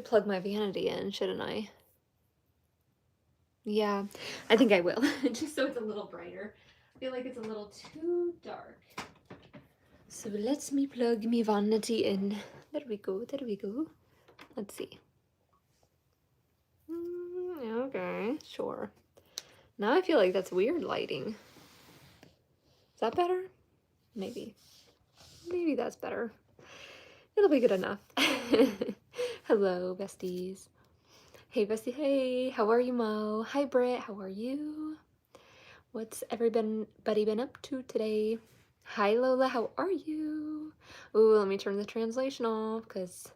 plug my vanity in, shouldn't I? Yeah, I think I will. Just so it's a little brighter. I feel like it's a little too dark. So let me plug me vanity in. There we go, there we go. Let's see. Okay, sure. Now I feel like that's weird lighting. Is that better? Maybe. Maybe that's better. It'll be good enough. Hello, besties. Hey, bestie. Hey, how are you, Mo? Hi, Britt. How are you? What's everybody been up to today? Hi, Lola. How are you? Ooh, let me turn the translation off because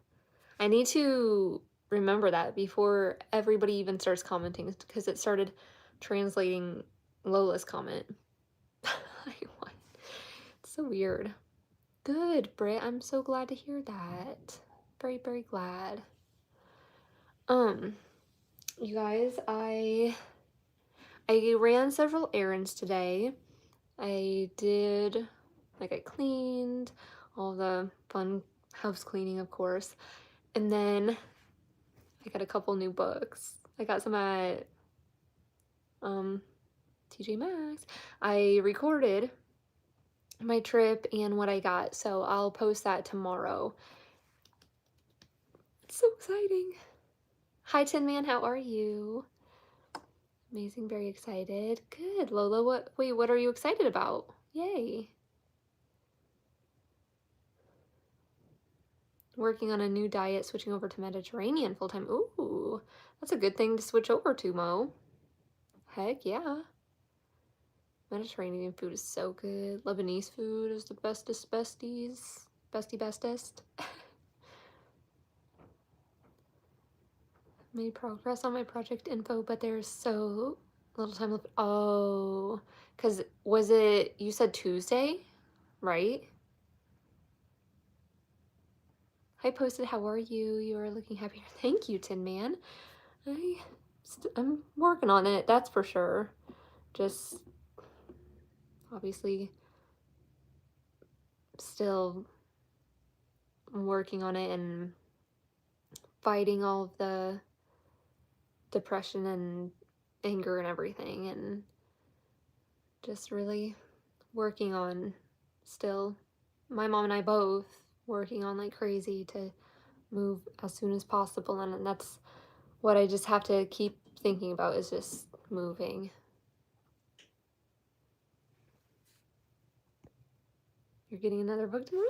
I need to remember that before everybody even starts commenting because it started translating Lola's comment. It's so weird. Good, Britt. I'm so glad to hear that. Very, very glad. You guys, I ran several errands today. I cleaned all the fun house cleaning, of course. And then I got a couple new books. I got some at TJ Maxx. I recorded my trip and what I got, so I'll post that tomorrow. It's so exciting. Hi, Tin Man, how are you? Amazing, very excited. Good, Lola. What are you excited about? Yay. Working on a new diet, switching over to Mediterranean full-time. Ooh, that's a good thing to switch over to, Mo. Heck yeah. Mediterranean food is so good. Lebanese food is the bestest besties. Bestest. Made progress on my project info, but there's so little time left. Oh, because you said Tuesday, right? I posted, how are you? You are looking happier. Thank you, Tin Man. I'm working on it, that's for sure. Just obviously still working on it and fighting all of the depression and anger and everything, and just really working on still, my mom and I both working on like crazy to move as soon as possible, and that's what I just have to keep thinking about, is just moving. You're getting another book tomorrow?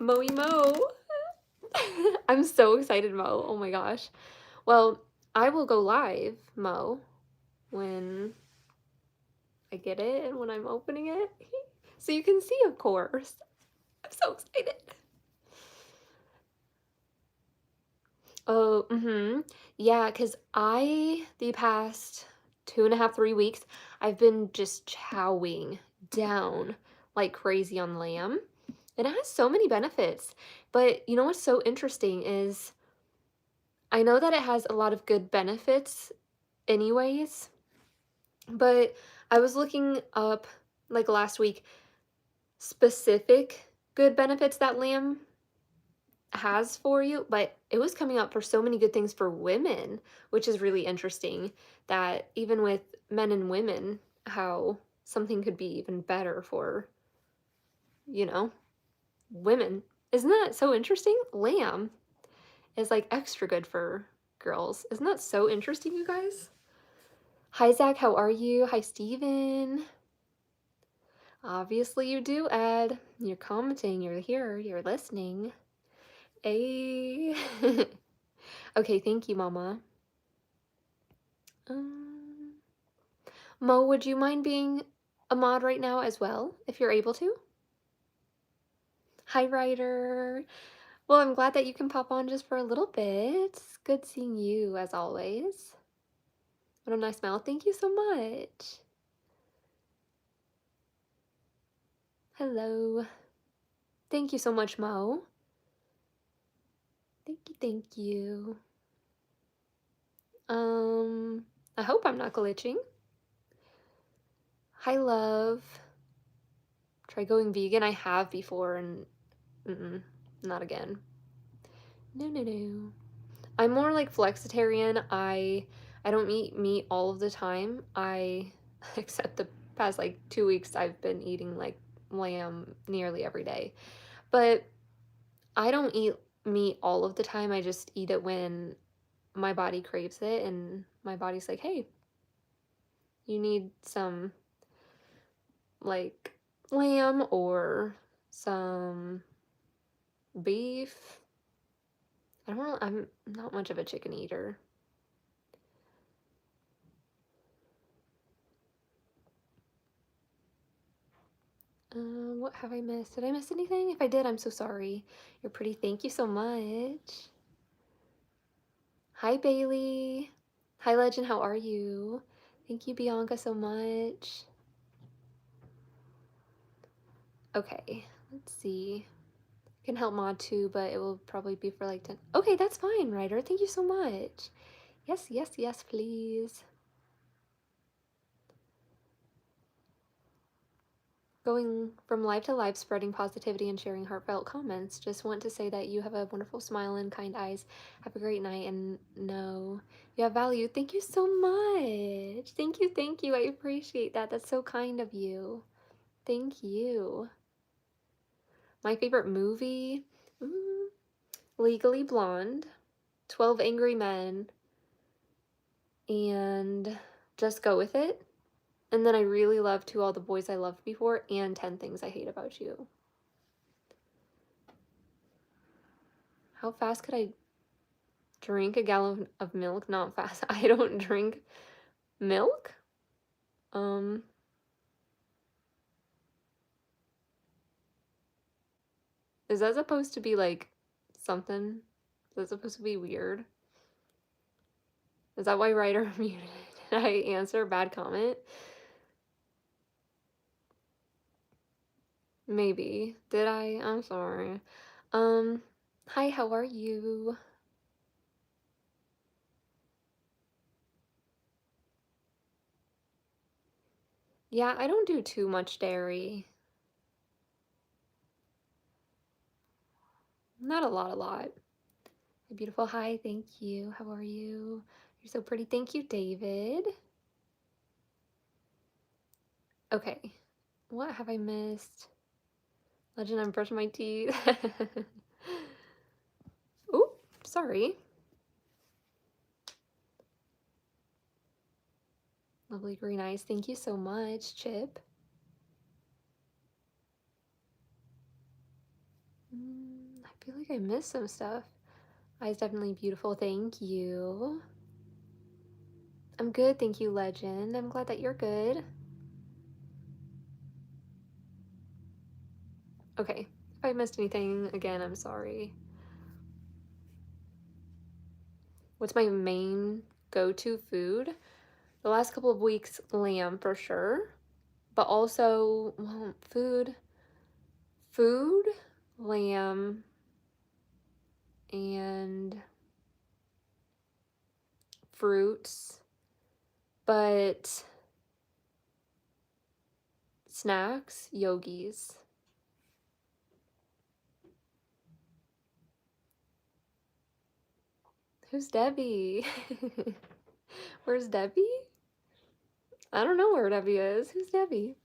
Moey Mo. I'm so excited, Mo. Oh my gosh. Well, I will go live, Mo, when I get it and when I'm opening it. So you can see, of course. I'm so excited. Oh, yeah, because the past 2.5, 3 weeks, I've been just chowing down like crazy on lamb. And it has so many benefits. But you know what's so interesting is I know that it has a lot of good benefits anyways, but I was looking up like last week specific good benefits that lamb has for you, but it was coming up for so many good things for women, which is really interesting, that even with men and women, how something could be even better for, women. Isn't that so interesting? Lamb is like extra good for girls. Isn't that so interesting, you guys? Hi, Zach, how are you? Hi, Steven. Obviously you do, Ed. You're commenting, you're here, you're listening. Hey. Okay, thank you, Mama. Mo, would you mind being a mod right now as well, if you're able to? Hi, Ryder. Well, I'm glad that you can pop on just for a little bit. It's good seeing you, as always. What a nice smile. Thank you so much. Hello. Thank you so much, Mo. Thank you, thank you. I hope I'm not glitching. Hi, love. Try going vegan. I have before, and not again. No, no, no. I'm more like flexitarian. I don't eat meat all of the time. Except the past like 2 weeks, I've been eating like lamb nearly every day. But I don't eat meat all of the time. I just eat it when my body craves it and my body's like, hey, you need some like lamb or some beef. I'm not much of a chicken eater. What have I missed? Did I miss anything? If I did, I'm so sorry. You're pretty. Thank you so much. Hi, Bailey. Hi, Legend. How are you? Thank you, Bianca, so much. Okay, let's see. I can help mod too, but it will probably be for like 10. Okay, that's fine, Ryder. Thank you so much. Yes, yes, yes, please. Going from live to live, spreading positivity and sharing heartfelt comments. Just want to say that you have a wonderful smile and kind eyes. Have a great night and know you have value. Thank you so much. Thank you, thank you. I appreciate that. That's so kind of you. Thank you. My favorite movie? Mm, Legally Blonde, 12 Angry Men, and Just Go With It. And then I really love To All the Boys I Loved Before and 10 Things I Hate About You. How fast could I drink a gallon of milk? Not fast. I don't drink milk. Is that supposed to be like something? Is that supposed to be weird? Is that why Ryder muted? Did I answer a bad comment? Maybe. Did I? I'm sorry. Hi, how are you? Yeah, I don't do too much dairy. Not a lot, a lot. Beautiful. Hi, thank you. How are you? You're so pretty. Thank you, David. Okay. What have I missed? Legend, I'm brushing my teeth. Ooh, sorry. Lovely green eyes. Thank you so much, Chip. I feel like I missed some stuff. Eyes definitely beautiful. Thank you. I'm good. Thank you, Legend. I'm glad that you're good. Okay. If I missed anything, again, I'm sorry. What's my main go-to food? The last couple of weeks, lamb for sure. But also, well, food, lamb, and fruits. But snacks, yogis. Who's Debbie? Where's Debbie? I don't know where Debbie is. Who's Debbie?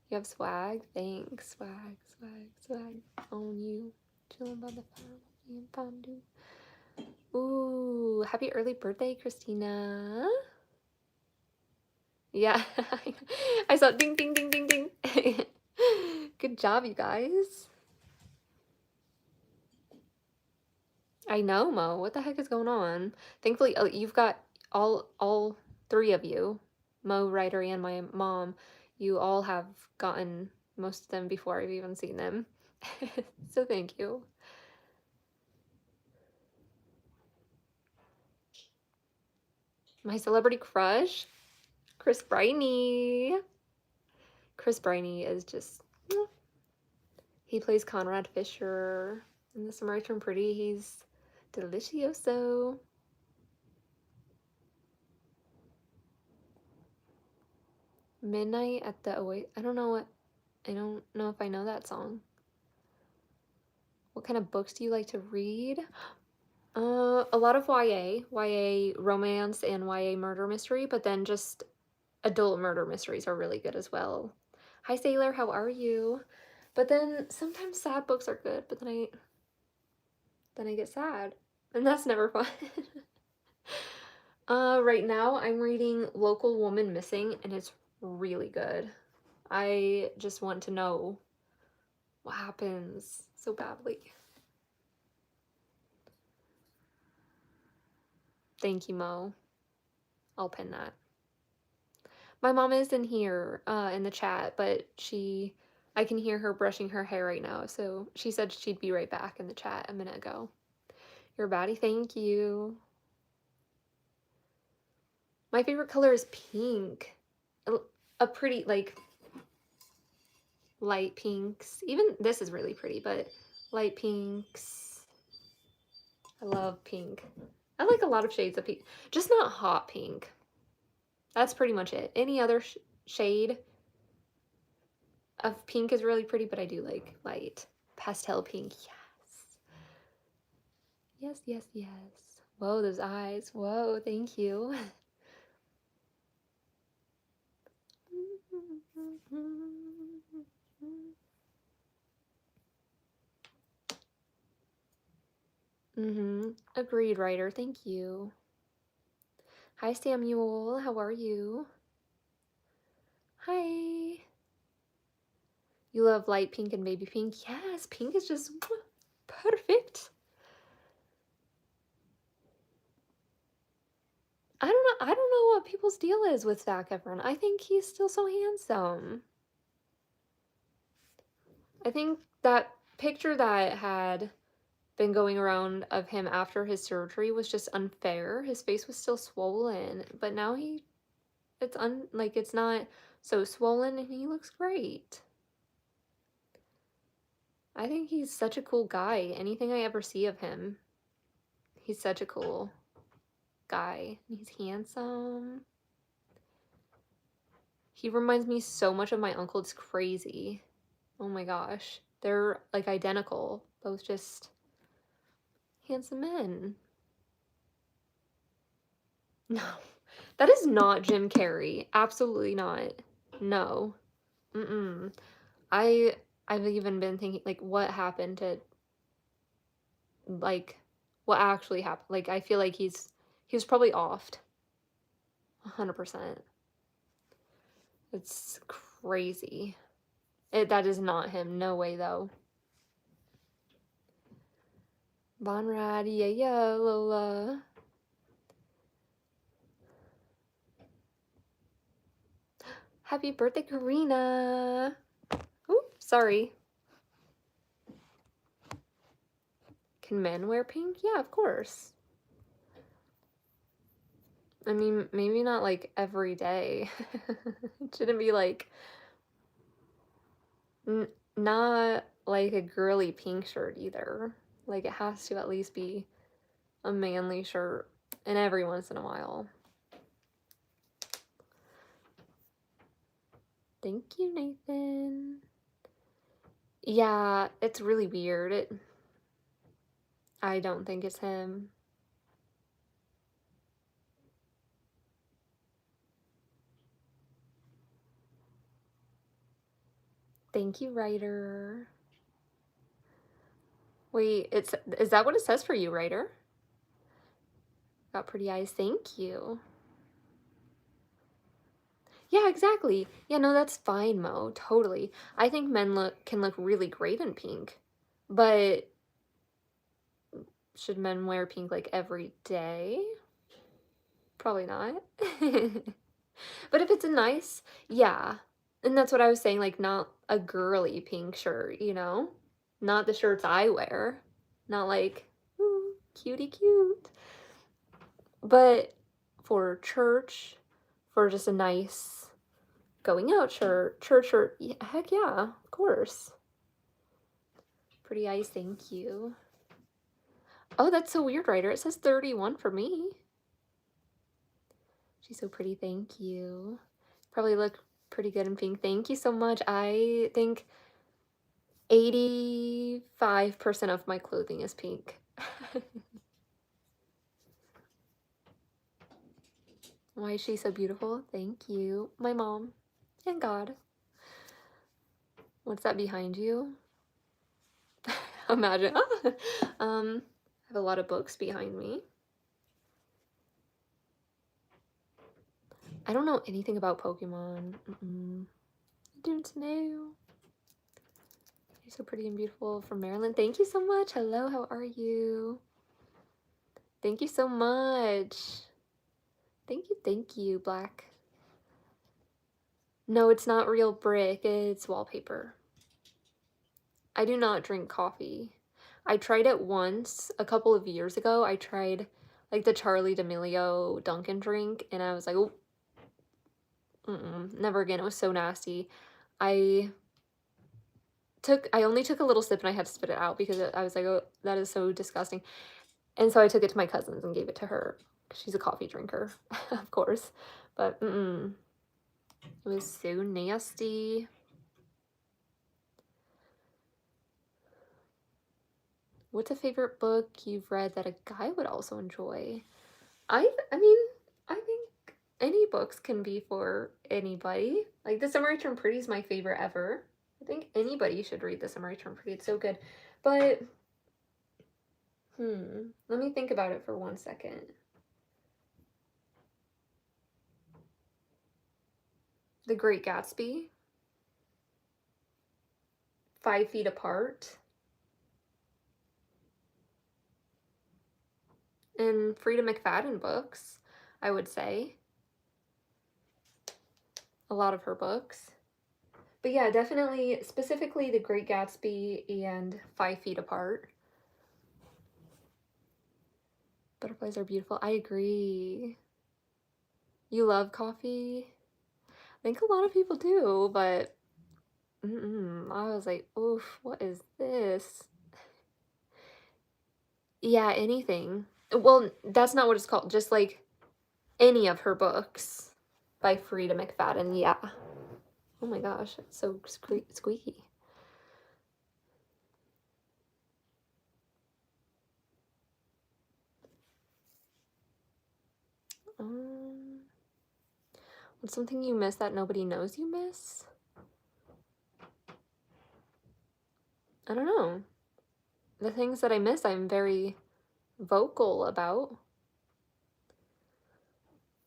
You have swag? Thanks. Swag, swag, swag on you. Chilling by the fire and fondue. Ooh, happy early birthday, Christina. Yeah, I saw ding, ding, ding, ding, ding. Good job, you guys. I know, Mo. What the heck is going on? Thankfully, you've got all three of you, Mo, Ryder, and my mom. You all have gotten most of them before I've even seen them. So thank you. My celebrity crush, Chris Briney. Chris Briney is just, he plays Conrad Fisher in The Summer I Turned Pretty. He's delicioso. Midnight at the Oasis. I don't know if I know that song. What kind of books do you like to read? A lot of YA romance and YA murder mystery, but then just adult murder mysteries are really good as well. Hi Sailor, how are you? But then sometimes sad books are good, but then I get sad, and that's never fun. Right now I'm reading Local Woman Missing, and it's really good. I just want to know what happens so badly. Thank you, Mo. I'll pin that. My mom is in here, in the chat, but I can hear her brushing her hair right now, so she said she'd be right back in the chat a minute ago. Your baddie, thank you. My favorite color is pink. A pretty, like, light pinks. Even this is really pretty, but light pinks. I love pink. I like a lot of shades of pink. Just not hot pink. That's pretty much it. Any other shade of pink is really pretty, but I do like light pastel pink. Yes. Yes, yes, yes. Whoa, those eyes. Whoa, thank you. Agreed, writer. Thank you. Hi, Samuel. How are you? Hi. You love light pink and baby pink? Yes, pink is just perfect. I don't know what people's deal is with Zac Efron. I think he's still so handsome. I think that picture that had been going around of him after his surgery was just unfair. His face was still swollen, but now it's not so swollen and he looks great. I think he's such a cool guy. Anything I ever see of him, he's such a cool guy. He's handsome. He reminds me so much of my uncle. It's crazy. Oh my gosh. They're like identical. Both just handsome men. No. That is not Jim Carrey. Absolutely not. No. Mm-mm. I've even been thinking like what happened to like what actually happened. Like I feel like he was probably offed. 100%. It's crazy. That is not him. No way though. Bonrad, yeah, Lola. Happy birthday, Karina. Ooh, sorry. Can men wear pink? Yeah, of course. I mean, maybe not like every day. It shouldn't be like not like a girly pink shirt either. Like it has to at least be a manly shirt, and every once in a while. Thank you, Nathan. Yeah, it's really weird. I don't think it's him. Thank you, writer. Wait, is that what it says for you, writer? Got pretty eyes. Thank you. Yeah, exactly. Yeah, no, that's fine, Mo. Totally. I think men can look really great in pink. But should men wear pink like every day? Probably not. But if it's a nice, yeah. And that's what I was saying, like not a girly pink shirt, you know? Not the shirts I wear. Not like, ooh, cutie cute. But for church, for just a nice going out church shirt, yeah, heck yeah, of course. Pretty eyes, thank you. Oh, that's so weird, writer. It says 31 for me. She's so pretty, thank you. Probably look pretty good in pink. Thank you so much. I think 85% of my clothing is pink. Why is she so beautiful? Thank you. My mom and God. What's that behind you? Imagine. I have a lot of books behind me. I don't know anything about Pokemon. Don't know. You're so pretty and beautiful from Maryland. Thank you so much. Hello, how are you? Thank you so much. Thank you, Black. No, it's not real brick. It's wallpaper. I do not drink coffee. I tried it once a couple of years ago. I tried like the Charlie D'Amelio Dunkin' drink, and I was like, oh, never again. It was so nasty. I only took a little sip and I had to spit it out because I was like, oh, that is so disgusting. And so I took it to my cousins and gave it to her. She's a coffee drinker, of course. But it was so nasty. What's a favorite book you've read that a guy would also enjoy? I mean, I think any books can be for anybody. Like The Summer I Turned Pretty is my favorite ever. I think anybody should read The Summer I Turned Pretty. It's so good. But let me think about it for 1 second. The Great Gatsby. 5 Feet Apart. And Frida McFadden books, I would say. A lot of her books. But yeah, definitely, specifically The Great Gatsby and 5 Feet Apart. Butterflies are beautiful. I agree. You love coffee? I think a lot of people do, but I was like, oof, what is this? Yeah, anything. Well, that's not what it's called. Just like any of her books by Frida McFadden. Yeah. Oh my gosh, it's so squeaky. What's something you miss that nobody knows you miss? I don't know. The things that I miss, I'm very vocal about.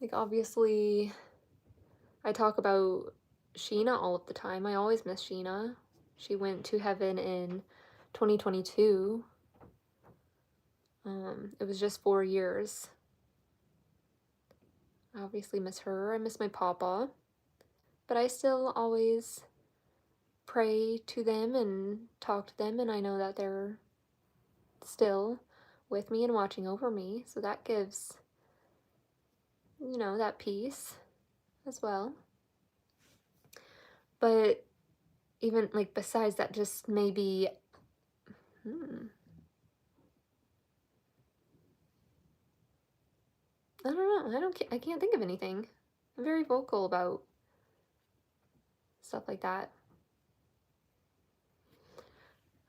Like, obviously, I talk about Sheena all of the time. I always miss Sheena. She went to heaven in 2022. It was just 4 years. I obviously miss her. I miss my papa. But I still always pray to them and talk to them, and I know that they're still with me and watching over me. So that gives, that peace as well. But even like besides that, just maybe I don't know. I can't think of anything. I'm very vocal about stuff like that.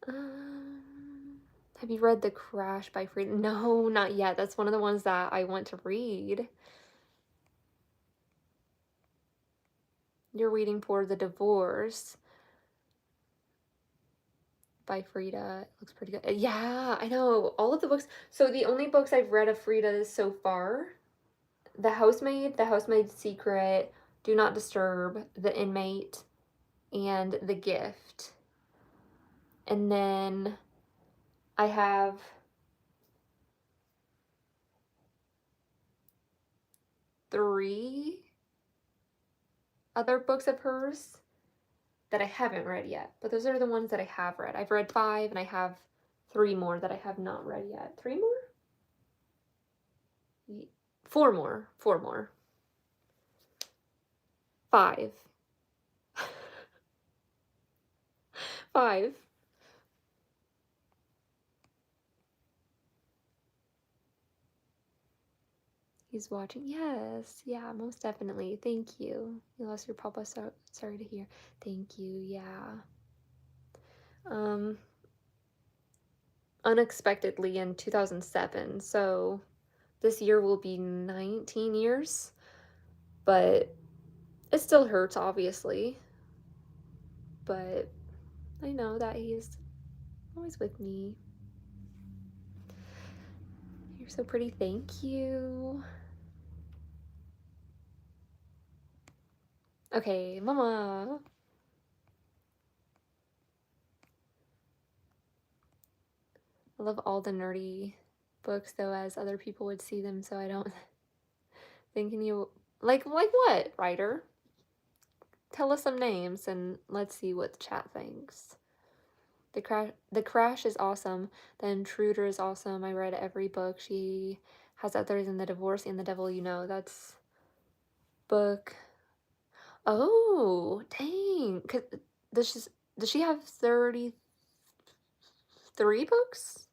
Have you read The Crash by Frida? No, not yet. That's one of the ones that I want to read. You're reading for The Divorce by Frida. It looks pretty good. Yeah, I know. All of the books. So the only books I've read of Frida so far, The Housemaid's Secret, Do Not Disturb, The Inmate, and The Gift. And then I have 3 other books of hers that I haven't read yet. But those are the ones that I have read. I've read 5 and I have 3 more that I have not read yet. 3 more? 4 more. 4 more. 5. 5. He's watching. Yes. Yeah, most definitely. Thank you. You lost your papa. So sorry to hear. Thank you. Yeah. Unexpectedly in 2007. So this year will be 19 years but it still hurts, obviously. But I know that he is always with me. You're so pretty. Thank you. Okay, Mama. I love all the nerdy books, though, as other people would see them, so I don't think you... Like what, writer? Tell us some names, and let's see what the chat thinks. The Crash is awesome. The Intruder is awesome. I read every book. She has others in The Divorce and The Devil You Know. That's book... Oh, dang. Does she have 33 books?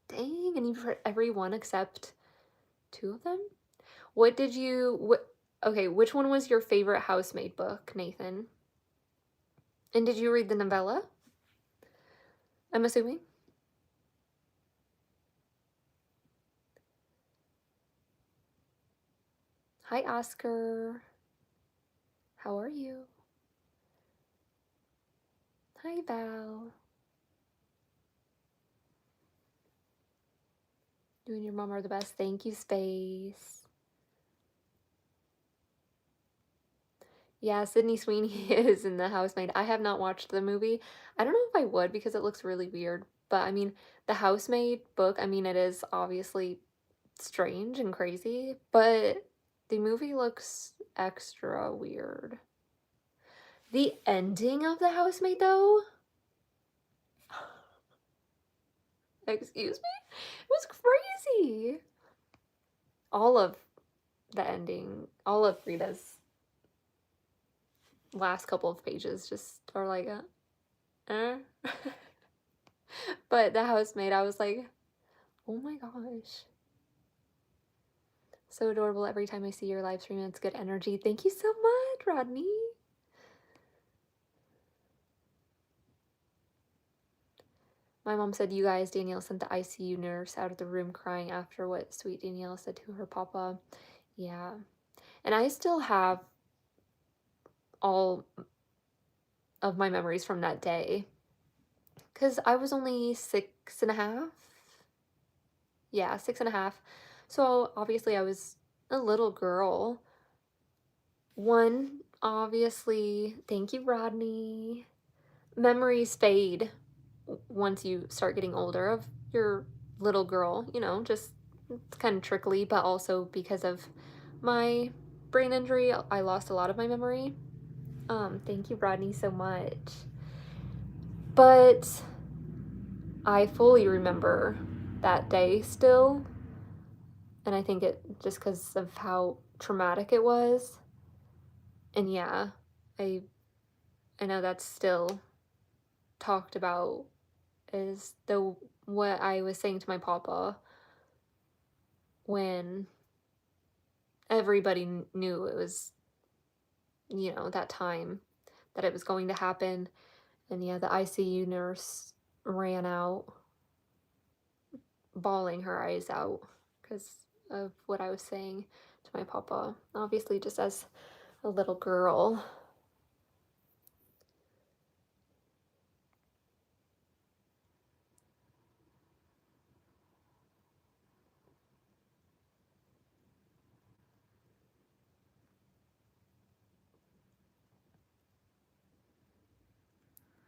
Dang, and you've read every one except 2 of them? Okay, which one was your favorite housemaid book, Nathan? And did you read the novella? I'm assuming? Hi, Oscar. How are you? Hi, Val. You and your mom are the best. Thank you, Space. Yeah, Sydney Sweeney is in The Housemaid. I have not watched the movie. I don't know if I would because it looks really weird. But I mean, The Housemaid book, I mean, it is obviously strange and crazy, but the movie looks extra weird. The ending of The Housemaid, though? Excuse me? It was crazy. All of the ending, all of Rita's last couple of pages just are like, But The Housemaid, I was like, oh my gosh. So adorable every time I see your live stream. It's good energy. Thank you so much, Rodney. My mom said you guys, Danielle sent the ICU nurse out of the room crying after what sweet Danielle said to her papa. Yeah. And I still have all of my memories from that day. Because I was only 6.5. Yeah, 6.5. So obviously I was a little girl. One, obviously, thank you, Rodney. Memories fade once you start getting older of your little girl, you know, just it's kind of trickly, but also because of my brain injury, I lost a lot of my memory. Thank you, Rodney, so much. But I fully remember that day still, and I think it just because of how traumatic it was. And yeah, I know that's still talked about is the what I was saying to my papa when everybody knew it was, you know, that time that it was going to happen. And yeah, the ICU nurse ran out bawling her eyes out because of what I was saying to my papa, obviously just as a little girl.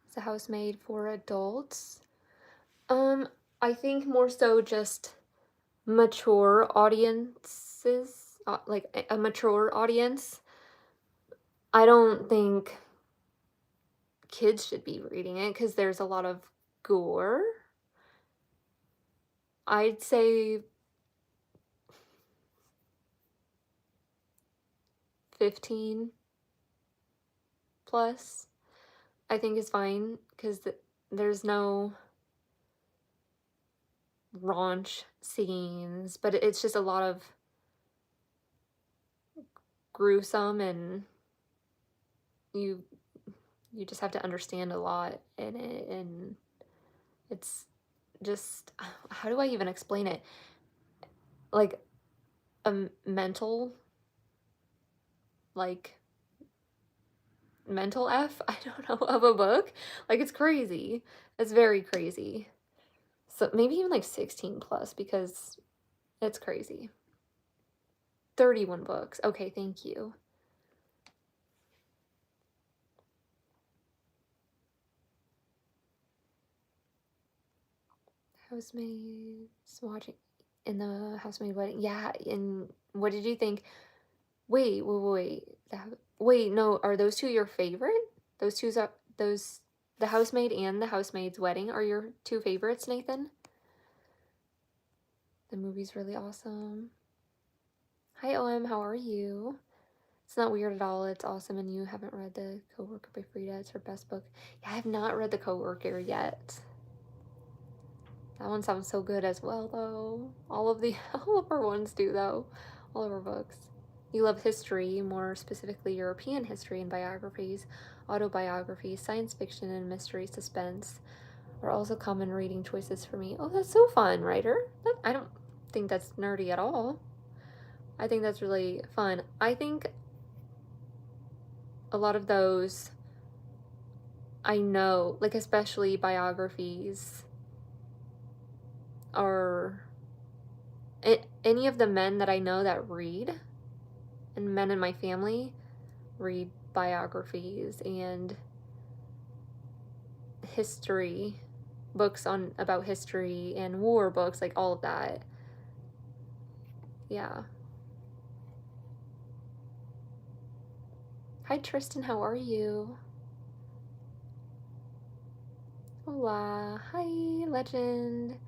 It's a house made for adults. I think more so just mature audiences, like a mature audience. I don't think kids should be reading it because there's a lot of gore. I'd say 15 plus, I think is fine because there's no raunch scenes, but it's just a lot of gruesome, and you just have to understand a lot in it, and it's just, how do I even explain it? Like a mental like, mental F, I don't know, of a book. Like, it's crazy. It's very crazy. So maybe even like 16 plus because it's crazy. 31 books. Okay, thank you. Housemaids watching in the housemaid wedding. Yeah, and what did you think? Wait. Wait, no, are those two your favorite? Those two's are those the housemaid and the housemaid's wedding are your two favorites, Nathan? The movie's really awesome. Hi OM, how are you? It's not weird at all. It's awesome, and you haven't read The Coworker by Frida. It's her best book. Yeah, I have not read The Coworker yet. That one sounds so good as well, though. All of our ones do, though. All of our books. You love history, more specifically European history and biographies, autobiographies, science fiction, and mystery suspense are also common reading choices for me. Oh, that's so fun, writer. I don't think that's nerdy at all. I think that's really fun. I think a lot of those I know, like especially biographies, are any of the men that I know that read, and men in my family read biographies and history books on about history and war books, like all of that. Yeah. Hi Tristan, how are you? Hola. Hi Legend.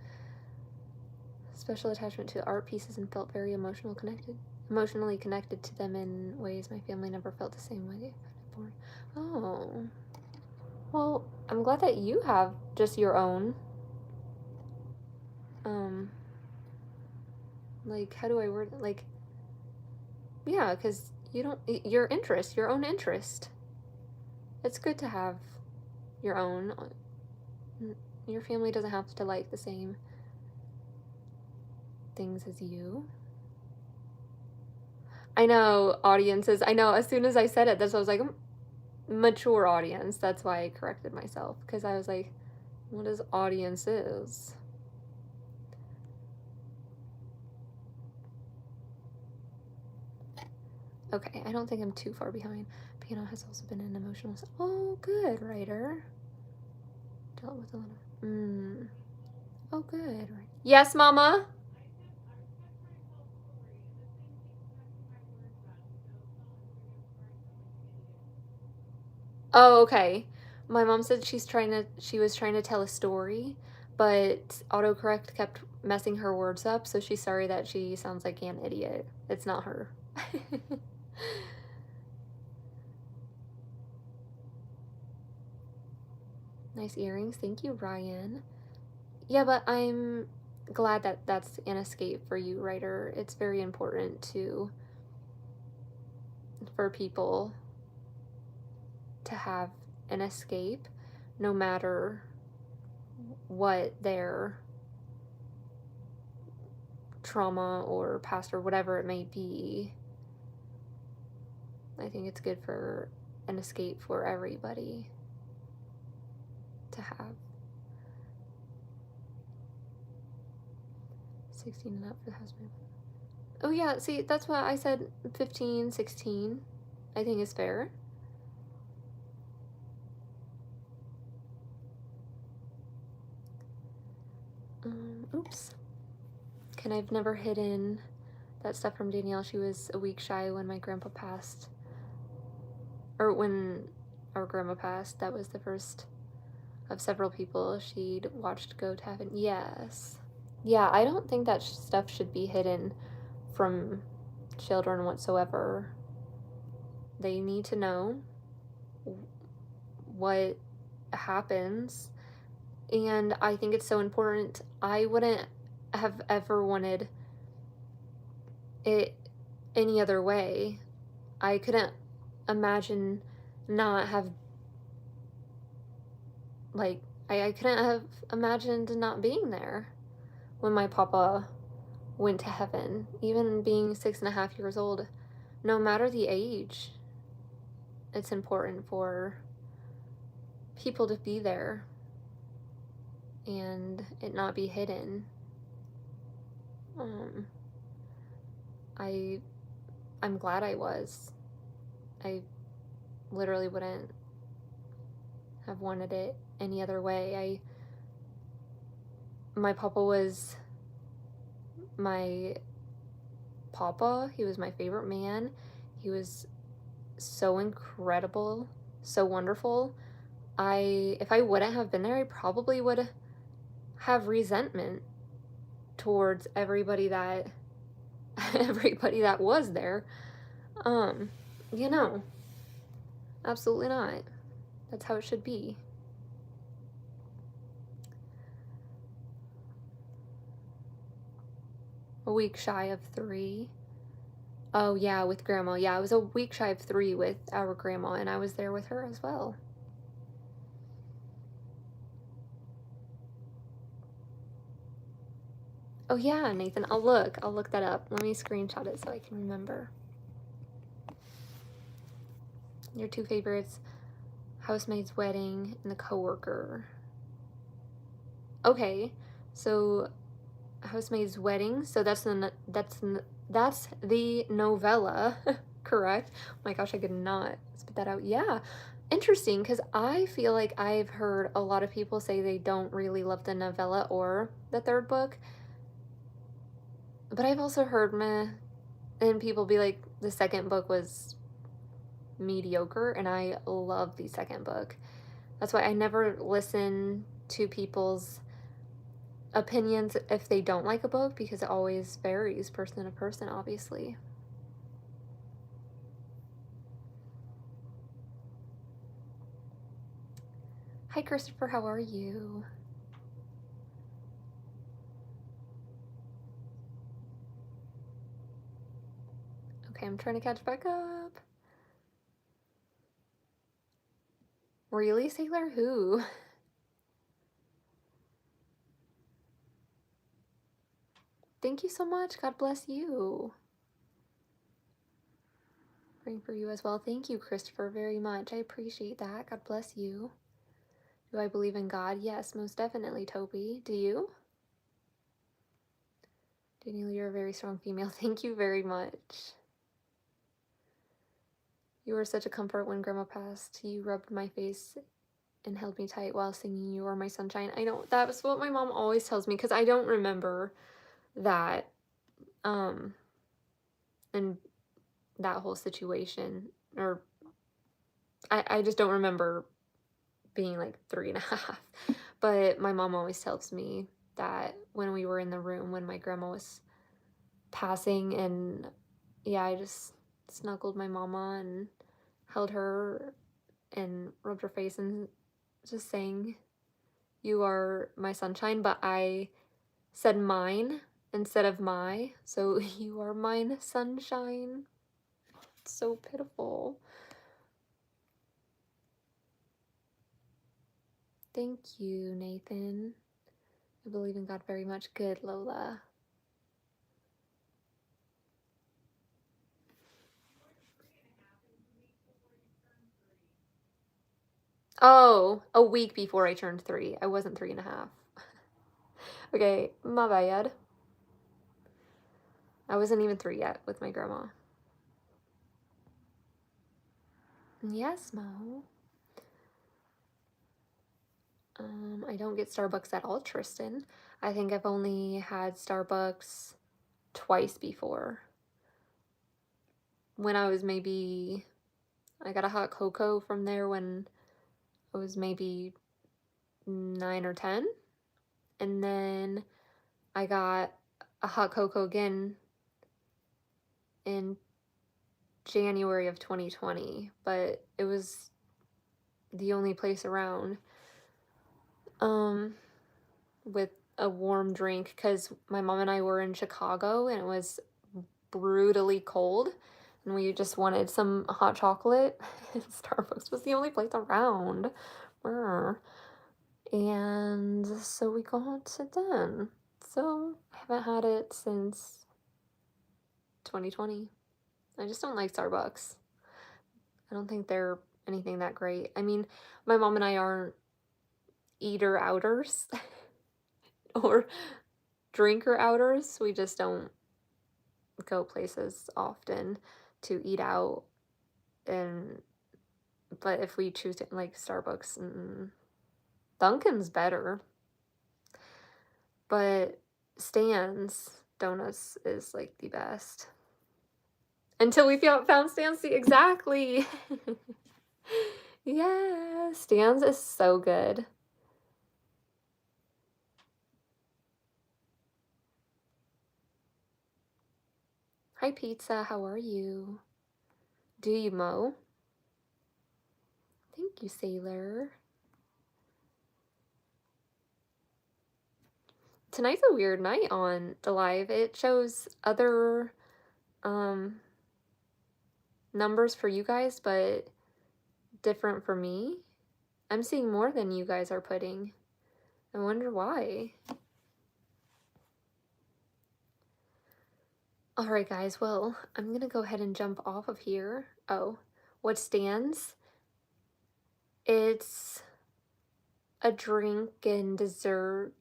Special attachment to art pieces and felt very emotionally connected to them in ways my family never felt the same way. Oh. Well, I'm glad that you have just your own. Like, how do I word it? Like, yeah, because you don't, your own interest. It's good to have your own. Your family doesn't have to like the same things as you. I know, audiences. I know, as soon as I said it, that's what I was like, mature audience. That's why I corrected myself, because I was like, what is audiences? Okay, I don't think I'm too far behind. Piano has also been an emotional. Oh, good, writer. Dealt with a lot of. Oh, good. Yes, Mama. Oh, okay. My mom said she was trying to tell a story, but autocorrect kept messing her words up, so she's sorry that she sounds like an idiot. It's not her. Nice earrings. Thank you, Ryan. Yeah, but I'm glad that that's an escape for you, writer. It's very important for people to have an escape, no matter what their trauma or past or whatever it may be. I think it's good for an escape for everybody to have. 16 and up for the husband. Oh yeah, see, that's why I said 15, 16. I think is fair. Oops. And I've never hidden that stuff from Danielle. She was a week shy when my grandpa passed. Or when our grandma passed. That was the first of several people she'd watched go to heaven. Yes. Yeah, I don't think that stuff should be hidden from children whatsoever. They need to know what happens, and I think it's so important. I wouldn't have ever wanted it any other way. I couldn't imagine not have, like, I couldn't have imagined not being there when my papa went to heaven, even being 6.5 years old. no matter the age, it's important for people to be there and it not be hidden. I'm glad I was. I literally wouldn't have wanted it any other way. My papa was my papa. He was my favorite man. He was so incredible, so wonderful. If I wouldn't have been there, I probably would have resentment towards everybody that everybody that was there. You know, absolutely not. That's how it should be. A week shy of 3. Oh yeah, with grandma. Yeah, I was a week shy of 3 with our grandma, and I was there with her as well. Oh yeah, Nathan, I'll look that up. Let me screenshot it so I can remember. Your 2 favorites, Housemaid's Wedding and The Coworker. Okay, so Housemaid's Wedding, so that's the novella, correct? Oh my gosh, I could not spit that out. Yeah, interesting, because I feel like I've heard a lot of people say they don't really love the novella or the 3rd book, but I've also heard meh, and people be like, the 2nd book was mediocre, and I love the 2nd book. That's why I never listen to people's opinions if they don't like a book, because it always varies person to person, obviously. Hi Christopher, how are you? Okay, I'm trying to catch back up. Really, Sailor? Who? Thank you so much. God bless you. Praying for you as well. Thank you, Christopher, very much. I appreciate that. God bless you. Do I believe in God? Yes, most definitely, Toby. Do you? Danielle, you're a very strong female. Thank you very much. You were such a comfort when Grandma passed. You rubbed my face and held me tight while singing You Are My Sunshine. I know, that was what my mom always tells me, because I don't remember that, and that whole situation, or I just don't remember being like 3.5, but my mom always tells me that when we were in the room when my grandma was passing, and yeah, I just snuggled my mama and held her and rubbed her face and just sang You Are My Sunshine, but I said mine instead of my, so you are mine sunshine. It's so pitiful. Thank you, Nathan. I believe in God very much. Good, Lola. Oh, a week before I turned 3. I wasn't 3.5. Okay, my bad. I wasn't even 3 yet with my grandma. Yes, Mo. I don't get Starbucks at all, Tristan. I think I've only had Starbucks twice before. When I was maybe, I got a hot cocoa from there when I was maybe 9 or 10. And then I got a hot cocoa again in January of 2020, but it was the only place around with a warm drink, because my mom and I were in Chicago and it was brutally cold and we just wanted some hot chocolate. Starbucks was the only place around. And so we got it then. So I haven't had it since 2020. I just don't like Starbucks. I don't think they're anything that great. I mean, my mom and I aren't eater outers or drinker outers. We just don't go places often to eat out. And but if we choose to like Starbucks, Dunkin's better. But Stan's Donuts is like the best. Until we found Stan's, exactly. Yeah, Stan's is so good. Hi, Pizza. How are you? Do you mow? Thank you, Sailor. Tonight's a weird night on the live. It shows other numbers for you guys, but different for me. I'm seeing more than you guys are putting. I wonder why. Alright, guys, well, I'm gonna go ahead and jump off of here. Oh, what Stands? It's a drink and desserty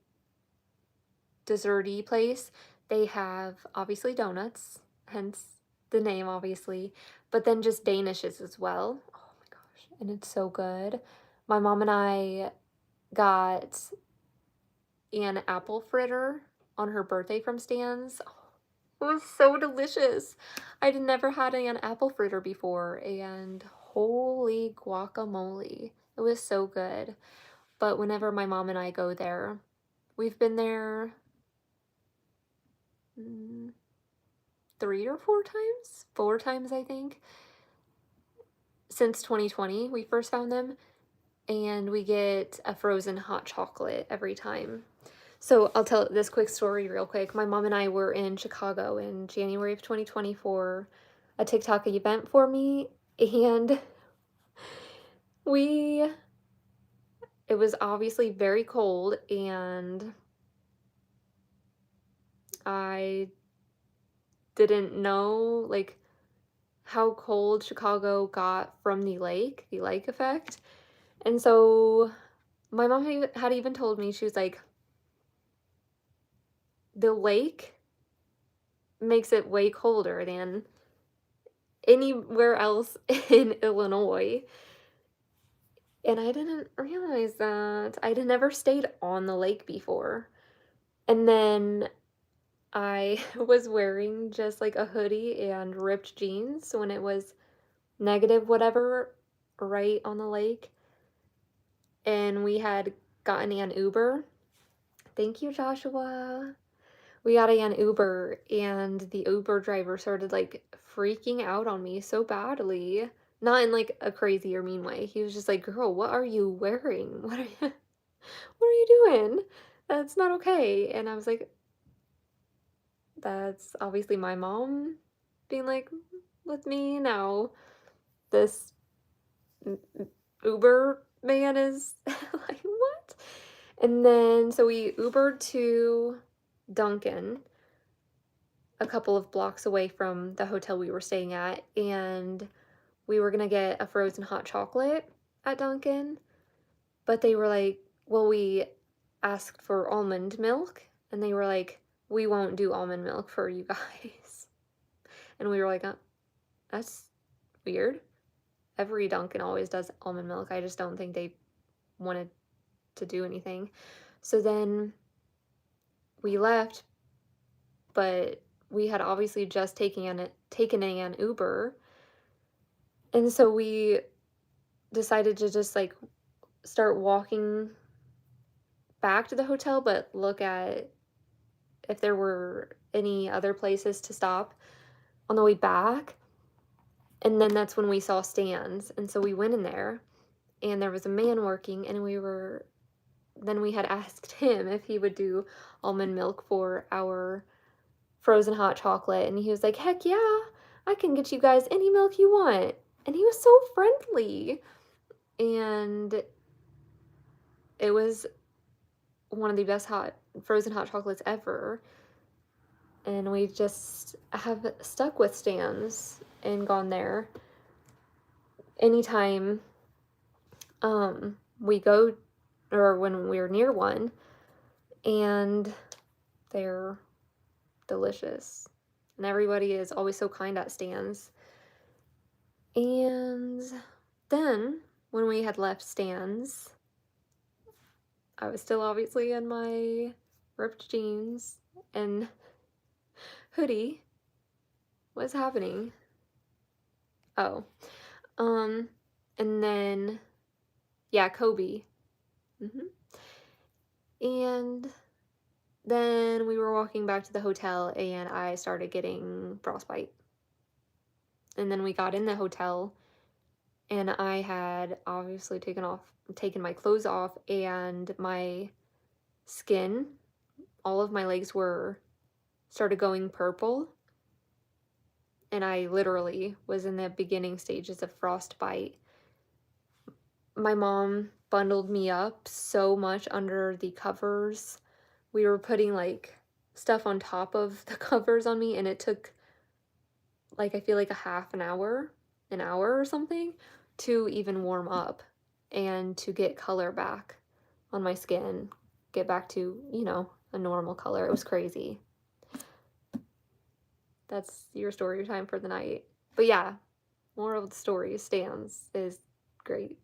place. They have obviously donuts, hence the name, obviously, but then just Danishes as well. Oh my gosh, and it's so good. My mom and I got an apple fritter on her birthday from Stan's. Oh, it was so delicious. I'd never had an apple fritter before, and holy guacamole, it was so good. But whenever my mom and I go there, we've been there 3 or 4 times? 4 times, I think. Since 2020, we first found them, and we get a frozen hot chocolate every time. So I'll tell this quick story real quick. My mom and I were in Chicago in January of 2020 for a TikTok event for me, and it was obviously very cold, and I didn't know like how cold Chicago got from the lake effect. And so my mom had even told me, she was like, the lake makes it way colder than anywhere else in Illinois. And I didn't realize that. I'd never stayed on the lake before. And then I was wearing just like a hoodie and ripped jeans when it was negative whatever right on the lake. And we had gotten an Uber. Thank you, Joshua. We got an Uber, and the Uber driver started like freaking out on me so badly. Not in like a crazy or mean way. He was just like, "Girl, what are you wearing? What are you doing? That's not okay." And I was like, "That's obviously my mom being like with me now. This Uber man is like, what?" And then so we Ubered to Dunkin', a couple of blocks away from the hotel we were staying at, and we were gonna get a frozen hot chocolate at Dunkin', but they were like, well, we asked for almond milk, and they were like, we won't do almond milk for you guys. And we were like, that's weird. Every Dunkin' always does almond milk. I just don't think they wanted to do anything. So then we left, but we had obviously just taken an Uber. And so we decided to just like start walking back to the hotel, but look at if there were any other places to stop on the way back. And then that's when we saw Stan's. And so we went in there, and there was a man working, and then we had asked him if he would do almond milk for our frozen hot chocolate. And he was like, heck yeah, I can get you guys any milk you want. And he was so friendly. And it was one of the best frozen hot chocolates ever. And we just have stuck with Stan's and gone there anytime we go, or when we're near one, and they're delicious. And everybody is always so kind at Stan's. And then when we had left Stan's, I was still obviously in my ripped jeans and hoodie. What's happening? Oh. And then, yeah, Kobe. And then we were walking back to the hotel and I started getting frostbite. And then we got in the hotel and I had obviously taken my clothes off, and my skin, all of my legs started going purple. And I literally was in the beginning stages of frostbite. My mom bundled me up so much under the covers. We were putting like stuff on top of the covers on me, and it took like, I feel like a half an hour or something to even warm up and to get color back on my skin, get back to, you know, a normal color. It was crazy. That's your story time for the night. But yeah, moral of the story, Stan's is great.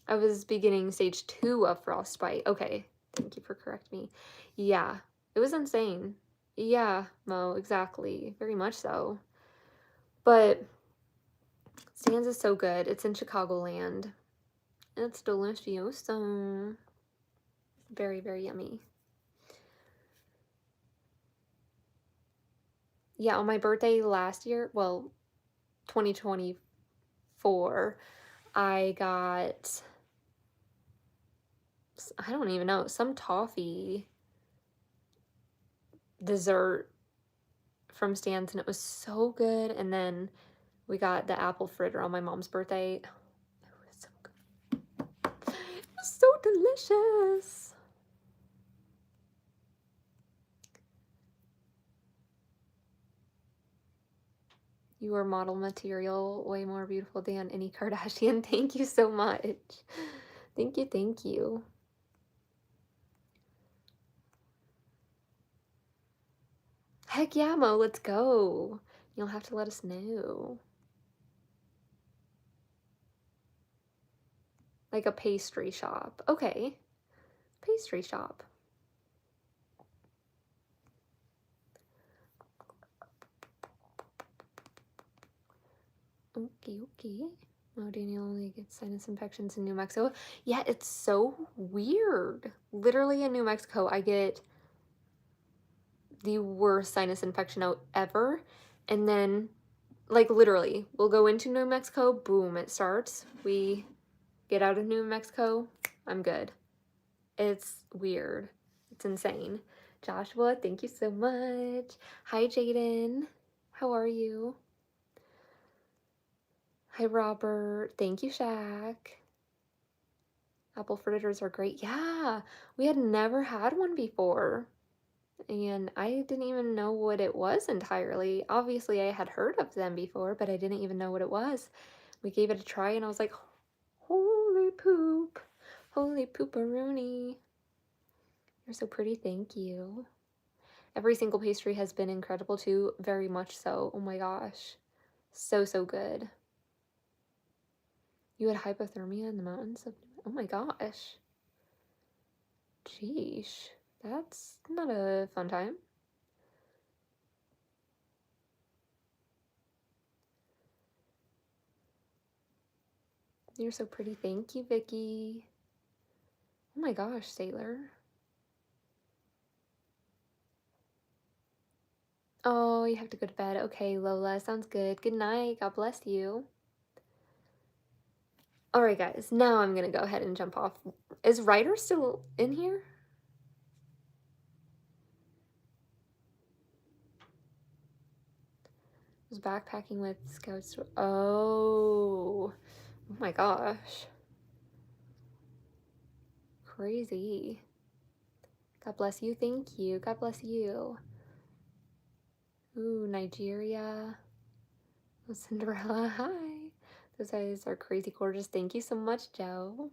I was beginning stage 2 of frostbite. Okay, thank you for correcting me. Yeah, it was insane. Yeah, Mo, exactly. Very much so. But Stan's is so good. It's in Chicagoland. It's delicioso. Very, very yummy. Yeah, on my birthday last year, well, 2024, I got, I don't even know, some toffee dessert from Stan's, and it was so good. And then we got the apple fritter on my mom's birthday. It was so good. It was so delicious. You are model material, way more beautiful than any Kardashian. Thank you so much. Thank you, thank you. Heck yeah, Mo, let's go. You'll have to let us know. Like a pastry shop. Okay. Pastry shop. Okay. Oh, Danielle only gets sinus infections in New Mexico. Yeah, it's so weird. Literally in New Mexico, I get the worst sinus infection out ever. And then, like, literally, we'll go into New Mexico, boom, it starts. We get out of New Mexico, I'm good. It's weird. It's insane. Joshua, thank you so much. Hi, Jaden. How are you? Hi, Robert. Thank you, Shaq. Apple fritters are great. Yeah, we had never had one before, and I didn't even know what it was entirely. Obviously, I had heard of them before, but I didn't even know what it was. We gave it a try, and I was like, holy poop. Holy pooperoonie. You're so pretty. Thank you. Every single pastry has been incredible too. Very much so. Oh my gosh. So, so good. You had hypothermia in the mountains of... Oh my gosh. Jeesh. That's not a fun time. You're so pretty. Thank you, Vicky. Oh my gosh, Sailor. Oh, you have to go to bed. Okay, Lola. Sounds good. Good night. God bless you. Alright, guys. Now I'm gonna go ahead and jump off. Is Ryder still in here? I was backpacking with scouts. Oh my gosh. Crazy. God bless you. Thank you. God bless you. Ooh, Nigeria. Oh, Cinderella, hi. Those eyes are crazy gorgeous. Thank you so much, Joe.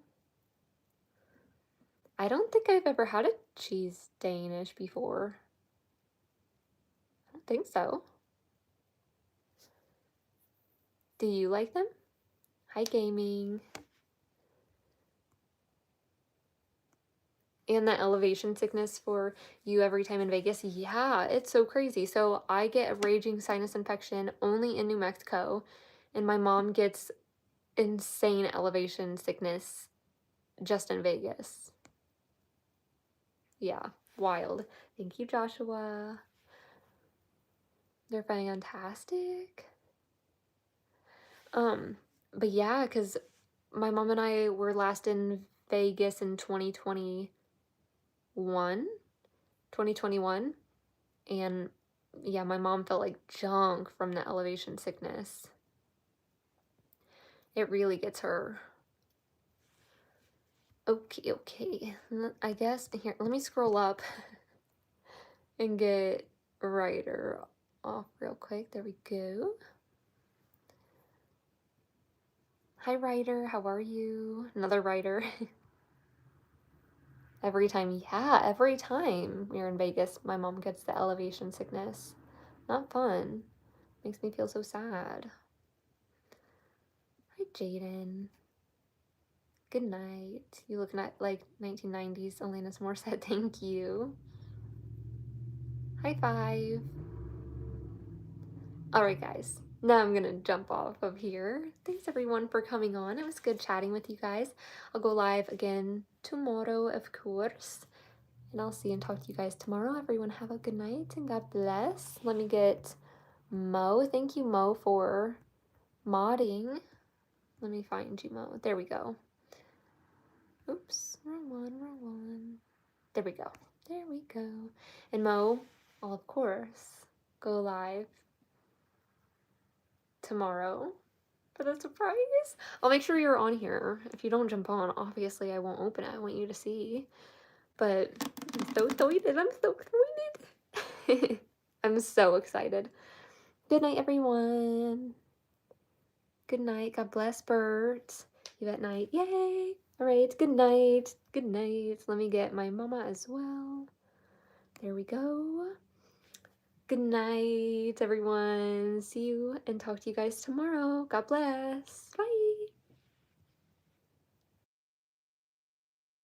I don't think I've ever had a cheese Danish before. I don't think so. Do you like them? Hi, gaming. And that elevation sickness for you every time in Vegas. Yeah, it's so crazy. So I get a raging sinus infection only in New Mexico, and my mom gets insane elevation sickness just in Vegas. Yeah, wild. Thank you, Joshua. They're fantastic. But yeah, because my mom and I were last in Vegas in 2021, and yeah, my mom felt like junk from the elevation sickness. It really gets her. Okay. I guess here, let me scroll up and get Ryder off real quick. There we go. Hi, Ryder. How are you? Another Ryder. Every time we're in Vegas, my mom gets the elevation sickness. Not fun. Makes me feel so sad. Hi, Jaden. Good night. You looking at like 1990s Alanis Morissette. Thank you. High five. Alright, guys. Now I'm gonna jump off of here. Thanks everyone for coming on. It was good chatting with you guys. I'll go live again tomorrow, of course. And I'll see and talk to you guys tomorrow. Everyone have a good night and God bless. Let me get Mo. Thank you, Mo, for modding. Let me find you, Mo. There we go. Oops, wrong one. There we go. And Mo, I'll of course go live tomorrow for the surprise. I'll make sure you're on here. If you don't jump on, obviously I won't open it. I want you to see. But I'm so excited. I'm so excited. Good night, everyone. Good night. God bless, Bert. You at night. Yay. All right. Good night. Good night. Let me get my mama as well. There we go. Good night, everyone. See you and talk to you guys tomorrow. God bless. Bye.